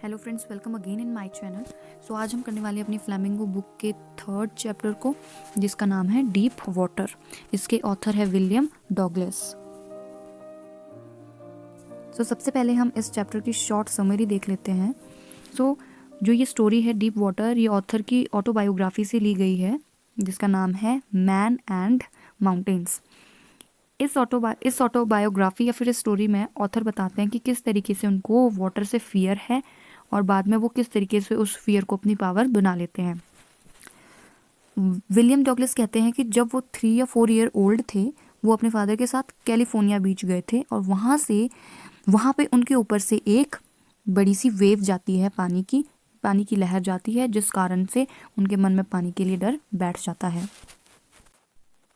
Hello friends, welcome again in my channel. So आज हम करने वाले हैं अपनी फ्लेमिंगो बुक के थर्ड चैप्टर को, जिसका नाम है डीप वाटर। इसके ऑथर है विलियम डॉगलस। सो सबसे पहले हम इस चैप्टर की शॉर्ट समरी देख लेते हैं। सो जो ये स्टोरी है डीप वाटर, ये ऑथर की ऑटोबायोग्राफी से ली गई है, जिसका नाम है मैन एंड माउंटेन्स। इस ऑटोबायोग्राफी या फिर इस स्टोरी में ऑथर बताते हैं कि किस तरीके से उनको वाटर से फियर है और बाद में वो किस तरीके से उस फियर को अपनी पावर बना लेते हैं। विलियम डॉगलस कहते हैं कि जब वो 3 या 4 ईयर ओल्ड थे, वो अपने फादर के साथ कैलिफोर्निया बीच गए थे और वहाँ पे उनके ऊपर से एक बड़ी सी वेव जाती है, पानी की लहर जाती है, जिस कारण से उनके मन में पानी के लिए डर बैठ जाता है।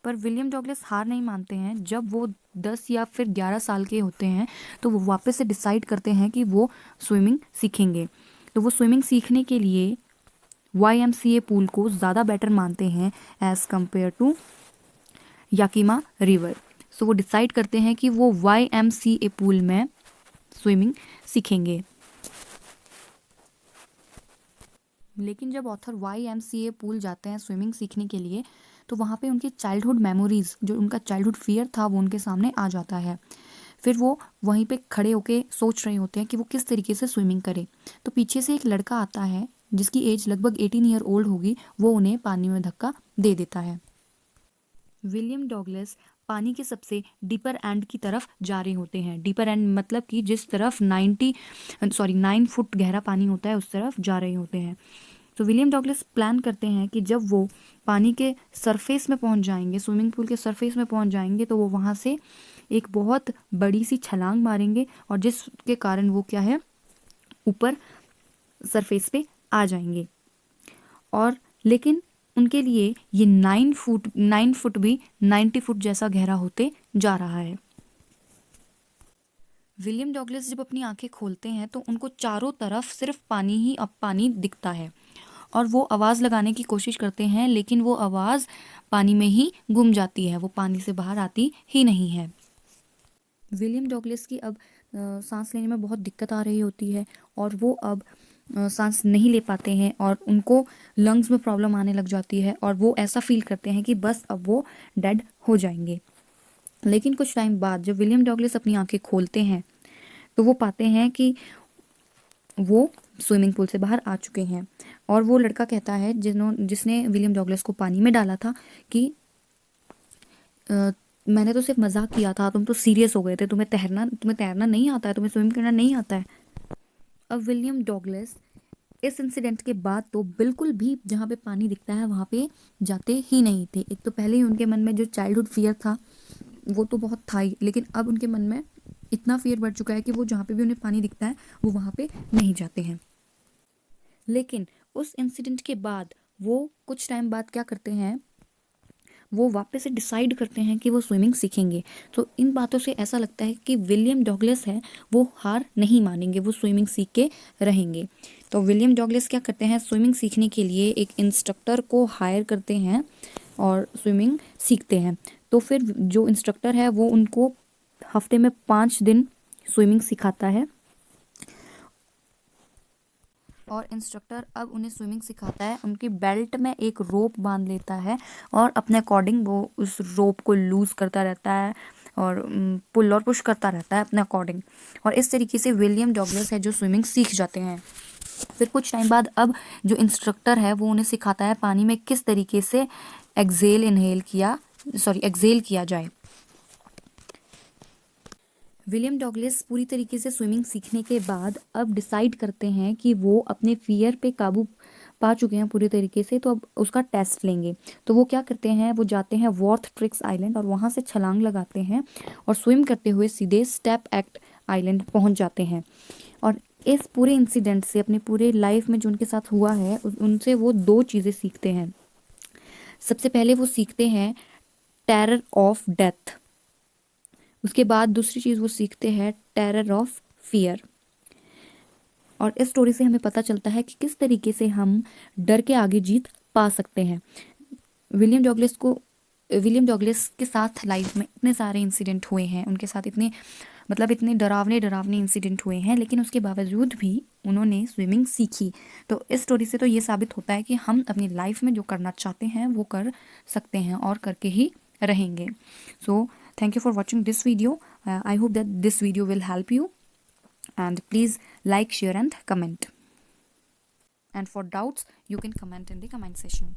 पर विलियम डॉगलस हार नहीं मानते हैं। जब वो 10 या फिर 11 साल के होते हैं तो वो वापस से डिसाइड करते हैं कि वो स्विमिंग सीखेंगे। तो वो स्विमिंग सीखने के लिए YMCA पूल को ज़्यादा बेटर मानते हैं as compare to Yakima river. So वो डिसाइड करते हैं कि वो YMCA पूल में स्विमिंग सीखेंगे। लेकिन जब ऑथर YMCA पूल जाते हैं स्विमिंग सीखने के लिए, तो वहाँ पे उनकी चाइल्डहुड मेमोरीज, जो उनका चाइल्डहुड फियर था, वो उनके सामने आ जाता है। फिर वो वहीं पे खड़े होके सोच रहे होते हैं कि वो किस तरीके से स्विमिंग करें। तो पीछे से एक लड़का आता है जिसकी एज लगभग 18 ईयर ओल्ड होगी। वो उन्हें पानी में धक्का दे देता है। विलियम डॉगलस पानी के सबसे डीपर एंड की तरफ जा रहे होते हैं। डीपर एंड मतलब कि जिस तरफ 9 फुट गहरा पानी होता है, उस तरफ जा रहे होते हैं। तो विलियम डॉगलस प्लान करते हैं कि जब वो पानी के सरफेस में पहुंच जाएंगे, स्विमिंग पूल के सरफेस में पहुंच जाएंगे, तो वो वहाँ से एक बहुत बड़ी सी छलांग मारेंगे और जिसके कारण वो क्या है, ऊपर सरफेस पे आ जाएंगे। और लेकिन उनके लिए ये 9 फुट भी 90 फुट जैसा गहरा होते जा रहा है। विलियम डॉगलस जब अपनी आंखें खोलते हैं तो उनको चारों तरफ सिर्फ पानी दिखता है और वो आवाज़ लगाने की कोशिश करते हैं, लेकिन वो आवाज़ पानी में ही गुम जाती है, वो पानी से बाहर आती ही नहीं है। विलियम डॉगलस की अब सांस लेने में बहुत दिक्कत आ रही होती है और वो अब सांस नहीं ले पाते हैं और उनको लंग्स में प्रॉब्लम आने लग जाती है और वो ऐसा फील करते हैं कि बस अब वो डेड हो जाएंगे। लेकिन कुछ टाइम बाद जब विलियम डॉगलस अपनी आंखें खोलते हैं तो वो पाते हैं कि वो स्विमिंग पूल से बाहर आ चुके हैं। और वो लड़का कहता है जिसने विलियम डॉगलस को पानी में डाला था कि मैंने तो सिर्फ मजाक किया था, तुम तो सीरियस हो गए थे, तुम्हें तैरना नहीं आता है, तुम्हें स्विम करना नहीं आता है। अब विलियम डॉगलस इस इंसिडेंट के बाद तो बिल्कुल भी जहाँ पे पानी दिखता है वहाँ पे जाते ही नहीं थे। एक तो पहले ही उनके मन में जो चाइल्डहुड फियर था वो तो बहुत था ही, लेकिन अब उनके मन में इतना फियर बढ़ चुका है कि वो जहाँ पे भी उन्हें पानी दिखता है वो वहाँ पे नहीं जाते हैं। लेकिन उस इंसिडेंट के बाद वो कुछ टाइम बाद क्या करते हैं, वो वापस से डिसाइड करते हैं कि वो स्विमिंग सीखेंगे। तो इन बातों से ऐसा लगता है कि विलियम डॉगलस है वो हार नहीं मानेंगे, वो स्विमिंग सीख के रहेंगे। तो विलियम डॉगलस क्या करते हैं, स्विमिंग सीखने के लिए एक इंस्ट्रक्टर को हायर करते हैं और स्विमिंग सीखते हैं। तो फिर जो इंस्ट्रक्टर है वो उनको हफ्ते में 5 दिन स्विमिंग सिखाता है और इंस्ट्रक्टर अब उन्हें स्विमिंग सिखाता है। उनकी बेल्ट में एक रोप बांध लेता है और अपने अकॉर्डिंग वो उस रोप को लूज़ करता रहता है और पुल और पुश करता रहता है अपने अकॉर्डिंग। और इस तरीके से विलियम डॉगलस है जो स्विमिंग सीख जाते हैं। फिर कुछ टाइम बाद अब जो इंस्ट्रक्टर है वो उन्हें सिखाता है पानी में किस तरीके से एक्सेल किया जाए। विलियम डॉगलस पूरी तरीके से स्विमिंग सीखने के बाद अब डिसाइड करते हैं कि वो अपने फियर पे काबू पा चुके हैं पूरी तरीके से, तो अब उसका टेस्ट लेंगे। तो वो क्या करते हैं, वो जाते हैं वॉर्थ ट्रिक्स आइलैंड और वहाँ से छलांग लगाते हैं और स्विम करते हुए सीधे स्टेप एक्ट आइलैंड पहुँच जाते हैं। और इस पूरे इंसिडेंट से, अपने पूरे लाइफ में जो उनके साथ हुआ है, उनसे वो 2 चीज़ें सीखते हैं। सबसे पहले वो सीखते हैं टेरर ऑफ डेथ। उसके बाद दूसरी चीज़ वो सीखते हैं टेरर ऑफ फियर। और इस स्टोरी से हमें पता चलता है कि किस तरीके से हम डर के आगे जीत पा सकते हैं। विलियम डॉगलस के साथ लाइफ में इतने सारे इंसिडेंट हुए हैं, उनके साथ इतने मतलब इतने डरावने डरावने इंसिडेंट हुए हैं, लेकिन उसके बावजूद भी उन्होंने स्विमिंग सीखी। तो इस स्टोरी से तो ये साबित होता है कि हम अपनी लाइफ में जो करना चाहते हैं वो कर सकते हैं और करके ही रहेंगे। So thank you for watching this video. I hope that this video will help you, and please like, share and comment. And for doubts you can comment in the comment section.